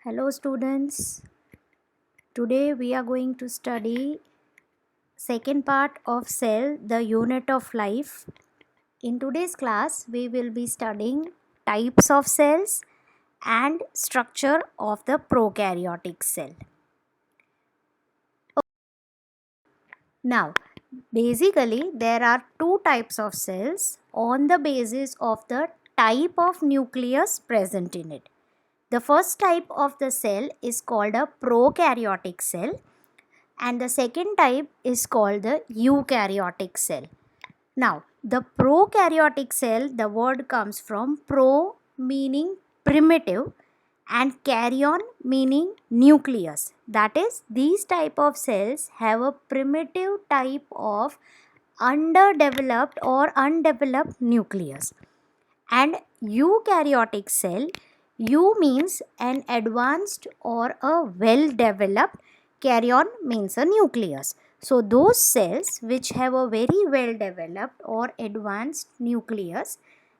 Hello students. Today we are going to study second part of cell, the unit of life. In today's class we will be studying types of cells and structure of the prokaryotic cell. Now, basically there are two types of cells on the basis of the type of nucleus present in it. The first type of the cell is called a prokaryotic cell and the second type is called the eukaryotic cell. Now, the prokaryotic cell, the word comes from pro meaning primitive and karyon meaning nucleus. That is, these type of cells have a primitive type of underdeveloped or undeveloped nucleus. And eukaryotic cell, U means an advanced or a well developed, karyon means a nucleus. So those cells which have a very well developed or advanced nucleus,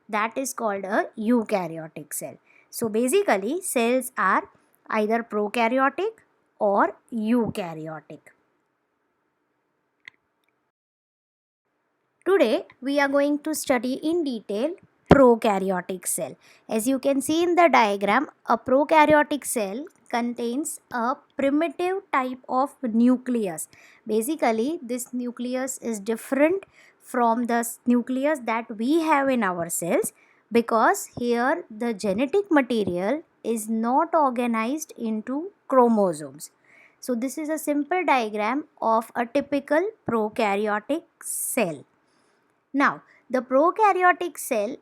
that is called a eukaryotic cell. So basically cells are either prokaryotic or eukaryotic. Today we are going to study in detail prokaryotic cell. As you can see in the diagram, a prokaryotic cell contains a primitive type of nucleus. Basically, this nucleus is different from the nucleus that we have in our cells because here the genetic material is not organized into chromosomes. So this is a simple diagram of a typical prokaryotic cell. Now, the prokaryotic cell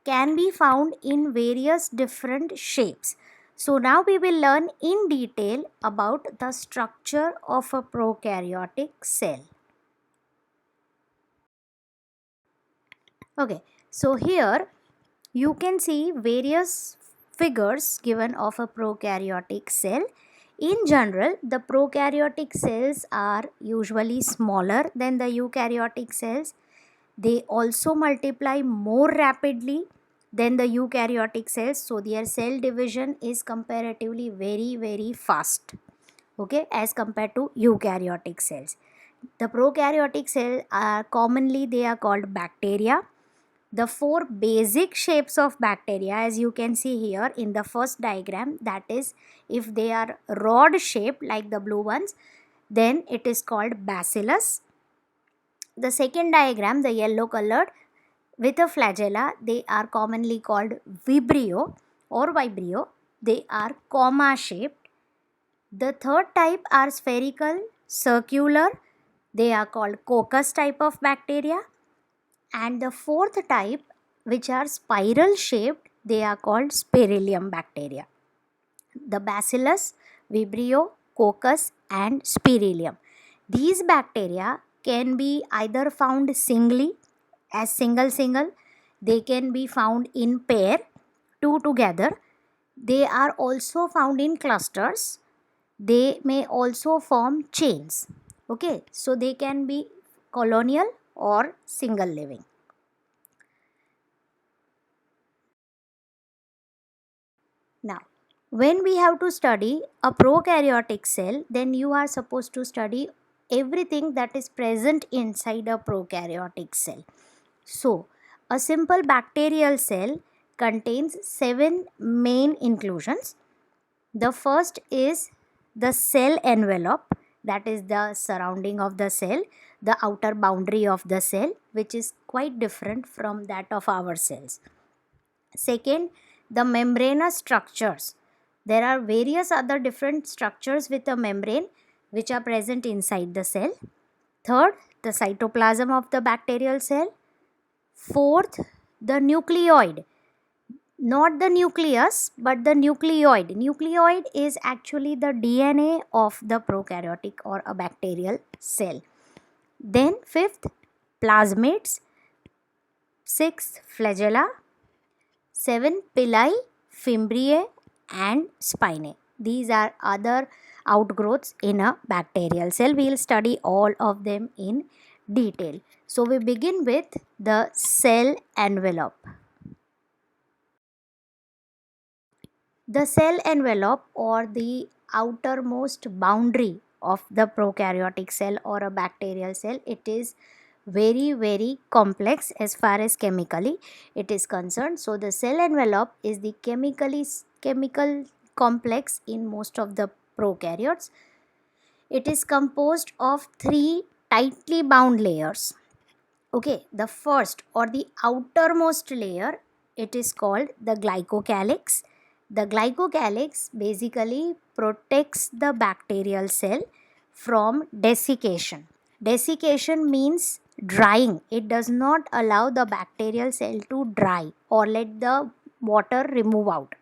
can be found in various different shapes. So, now we will learn in detail about the structure of a prokaryotic cell. Okay, so here you can see various figures given of a prokaryotic cell. In general, the prokaryotic cells are usually smaller than the eukaryotic cells. They also multiply more rapidly than the eukaryotic cells, so their cell division is comparatively very fast, okay, as compared to eukaryotic cells. The prokaryotic cell are commonly they are called bacteria. The four basic shapes of bacteria, as you can see here in the first diagram, that is, if they are rod shaped like the blue ones, then it is called bacillus. The second diagram, the yellow colored with a flagella, they are commonly called vibrio or vibrio. They are comma shaped. The third type are spherical, circular. They are called coccus type of bacteria. And the fourth type, which are spiral shaped, they are called spirillum bacteria. The bacillus, vibrio, coccus and spirillum. These bacteria can be either found singly as single, they can be found in pair, two together. They are also found in clusters. They may also form chains. Okay, so they can be colonial or single living. Now, when we have to study a prokaryotic cell, then you are supposed to study everything that is present inside a prokaryotic cell. So, a simple bacterial cell contains 7 main inclusions. The first is the cell envelope, that is the surrounding of the cell, the outer boundary of the cell, which is quite different from that of our cells. Second, the membranous structures. There are various other different structures with a membrane which are present inside the cell. Third, the cytoplasm of the bacterial cell. Fourth, the nucleoid. Not the nucleus, but the nucleoid. Nucleoid is actually the DNA of the prokaryotic or a bacterial cell. Then fifth, plasmids. Sixth, flagella. 7 pili, fimbriae and spinae. These are other outgrowths in a bacterial cell. We will study all of them in detail. So we begin with the cell envelope. The cell envelope, or the outermost boundary of the prokaryotic cell or a bacterial cell, it is very complex as far as chemically it is concerned. So the cell envelope is the chemical complex in most of the prokaryotes. It is composed of three tightly bound layers. Okay, the first or the outermost layer, it is called the glycocalyx. The glycocalyx basically protects the bacterial cell from desiccation. Desiccation means drying. It does not allow the bacterial cell to dry or let the water remove out.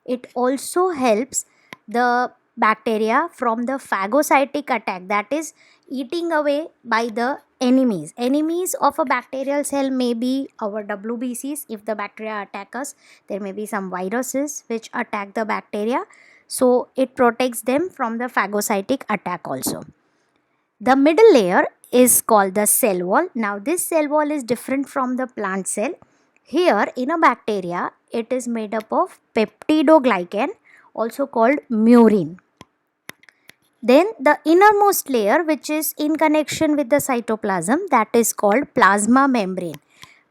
It also helps the bacteria from the phagocytic attack, that is eating away by the enemies. Enemies of a bacterial cell may be our WBCs. If the bacteria attack us, there may be some viruses which attack the bacteria. So it protects them from the phagocytic attack also. The middle layer is called the cell wall. Now this cell wall is different from the plant cell. Here in a bacteria, it is made up of peptidoglycan, also called murein. Then the innermost layer, which is in connection with the cytoplasm, that is called plasma membrane.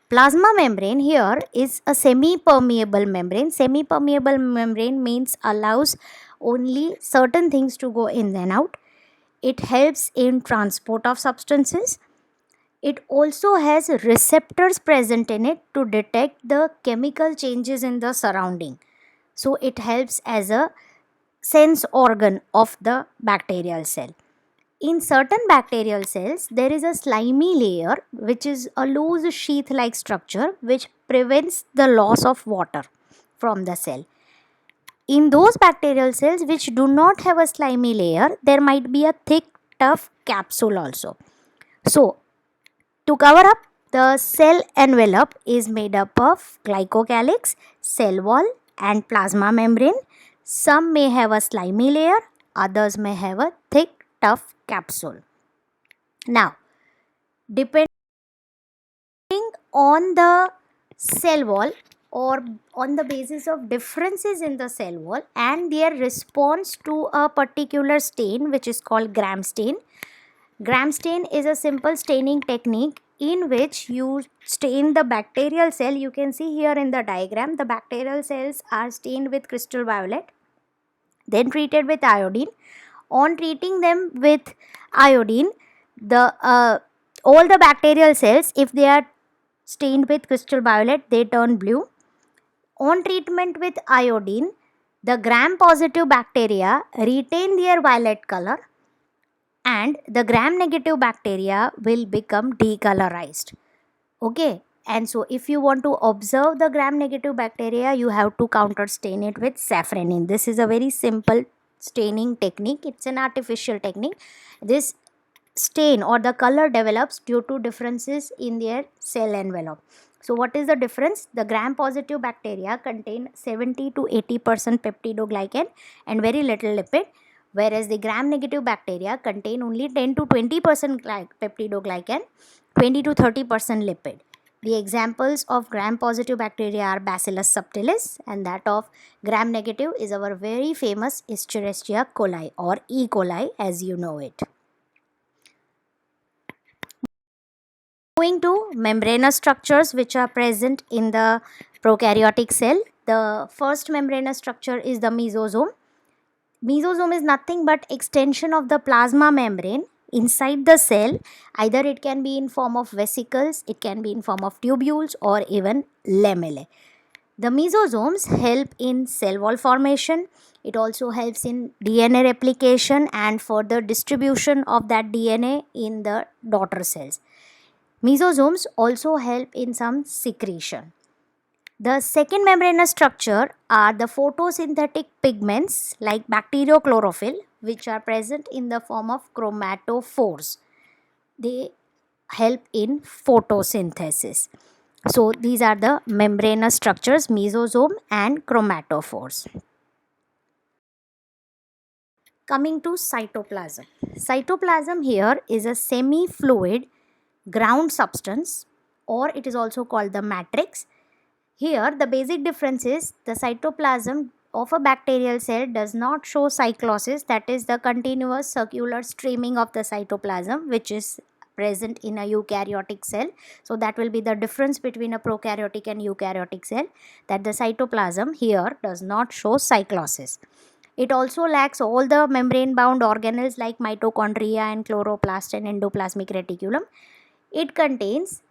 Plasma membrane here is a semi-permeable membrane. Semi-permeable membrane means allows only certain things to go in and out. It helps in transport of substances. It also has receptors present in it to detect the chemical changes in the surrounding. So it helps as a sense organ of the bacterial cell. In certain bacterial cells, there is a slimy layer which is a loose sheath like structure which prevents the loss of water from the cell. In those bacterial cells which do not have a slimy layer, there might be a thick, tough capsule also. So, to cover up, the cell envelope is made up of glycocalyx, cell wall, and plasma membrane. Some may have a slimy layer, others may have a thick, tough capsule. Now, depending on the cell wall or on the basis of differences in the cell wall and their response to a particular stain, which is called Gram stain. Gram stain is a simple staining technique in which you stain the bacterial cell. You can see here in the diagram, the bacterial cells are stained with crystal violet, then treated with iodine. On treating them with iodine, the all the bacterial cells, if they are stained with crystal violet, they turn blue. On treatment with iodine, the gram positive bacteria retain their violet color and the gram negative bacteria will become decolorized. Okay, and so if you want to observe the gram negative bacteria, you have to counter stain it with safranin. This is a very simple staining technique. It's an artificial technique. This stain or the color develops due to differences in their cell envelope. So what is the difference? The gram positive bacteria contain 70 to 80% peptidoglycan and very little lipid, whereas the gram negative bacteria contain only 10 to 20% peptidoglycan, 20 to 30% lipid. The examples of gram positive bacteria are Bacillus subtilis, and that of gram negative is our very famous Escherichia coli or E. coli as you know it. Moving to membranous structures which are present in the prokaryotic cell. The first membranous structure is the mesosome. Mesosome is nothing but extension of the plasma membrane inside the cell. Either it can be in form of vesicles, it can be in form of tubules or even lamellae. The mesosomes help in cell wall formation. It also helps in DNA replication and further distribution of that DNA in the daughter cells. Mesosomes also help in some secretion. The second membranous structure are the photosynthetic pigments like bacteriochlorophyll, which are present in the form of chromatophores. They help in photosynthesis. So these are the membranous structures, mesosome and chromatophores. Coming to cytoplasm. Cytoplasm here is a semi-fluid ground substance, or it is also called the matrix. Here the basic difference is the cytoplasm of a bacterial cell does not show cyclosis, that is the continuous circular streaming of the cytoplasm which is present in a eukaryotic cell. So that will be the difference between a prokaryotic and eukaryotic cell, that the cytoplasm here does not show cyclosis. It also lacks all the membrane bound organelles like mitochondria and chloroplast and endoplasmic reticulum. It contains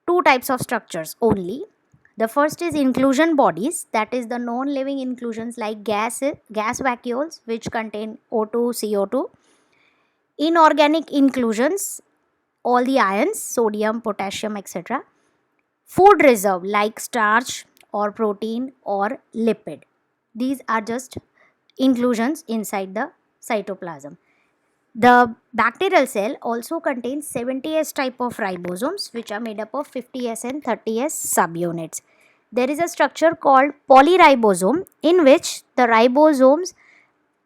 two types of structures only. The first is inclusion bodies, that is the non-living inclusions like gas vacuoles which contain O2, CO2. Inorganic inclusions, all the ions, sodium, potassium, etc. Food reserve like starch or protein or lipid. These are just inclusions inside the cytoplasm. The bacterial cell also contains 70S type of ribosomes which are made up of 50S and 30S subunits. There is a structure called polyribosome in which the ribosomes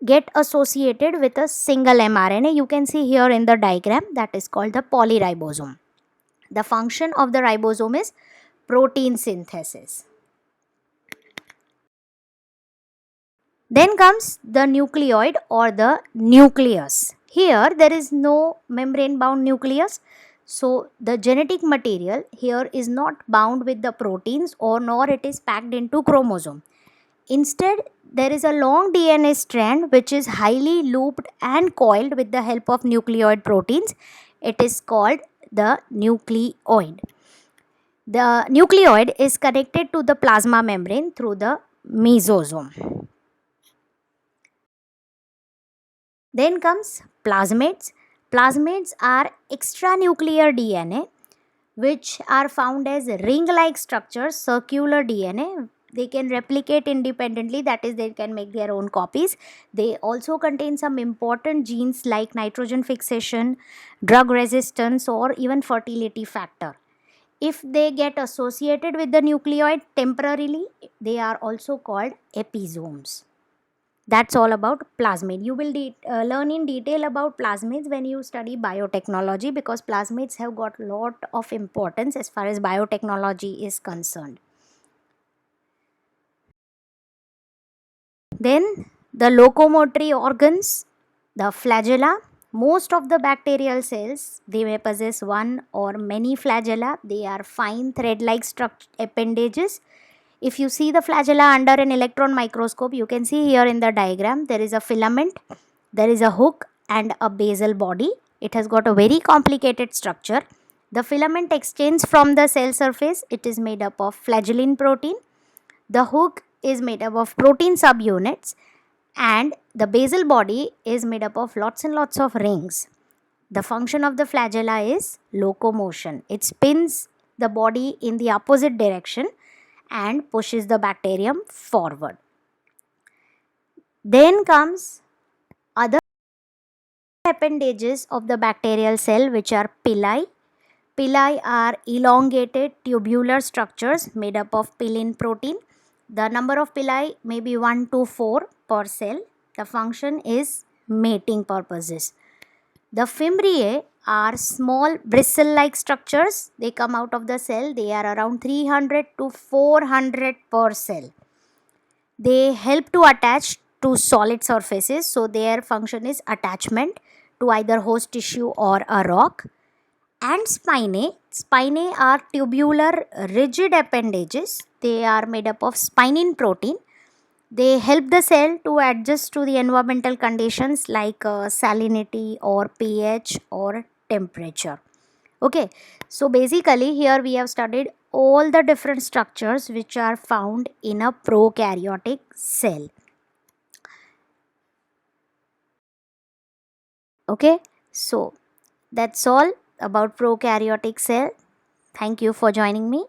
get associated with a single mRNA. You can see here in the diagram, that is called the polyribosome. The function of the ribosome is protein synthesis. Then comes the nucleoid or the nucleus. Here there is no membrane bound nucleus. So the genetic material here is not bound with the proteins or nor it is packed into chromosome. Instead, there is a long DNA strand which is highly looped and coiled with the help of nucleoid proteins. It is called the nucleoid. The nucleoid is connected to the plasma membrane through the mesosome. Then comes plasmids. Plasmids are extranuclear DNA which are found as ring-like structures, circular DNA. They can replicate independently, that is they can make their own copies. They also contain some important genes like nitrogen fixation, drug resistance or even fertility factor. If they get associated with the nucleoid temporarily, they are also called episomes. That's all about plasmid. You will learn in detail about plasmids when you study biotechnology, because plasmids have got lot of importance as far as biotechnology is concerned. Then the locomotory organs, the flagella. Most of the bacterial cells, they may possess one or many flagella. They are fine thread-like appendages. If you see the flagella under an electron microscope, you can see here in the diagram there is a filament, there is a hook and a basal body. It has got a very complicated structure. The filament extends from the cell surface. It is made up of flagellin protein. The hook is made up of protein subunits and the basal body is made up of lots and lots of rings. The function of the flagella is locomotion. It spins the body in the opposite direction and pushes the bacterium forward. Then comes other appendages of the bacterial cell which are pili. Pili are elongated tubular structures made up of pillin protein. The number of pili may be 1 to 4 per cell. The function is mating purposes. The fimbriae are small bristle-like structures. They come out of the cell. They are around 300 to 400 per cell. They help to attach to solid surfaces. So their function is attachment to either host tissue or a rock. And spinae. Spinae are tubular rigid appendages. They are made up of spinin protein. They help the cell to adjust to the environmental conditions like salinity or pH or temperature. Okay, so basically here we have studied all the different structures which are found in a prokaryotic cell. Okay, so that's all about prokaryotic cell. Thank you for joining me.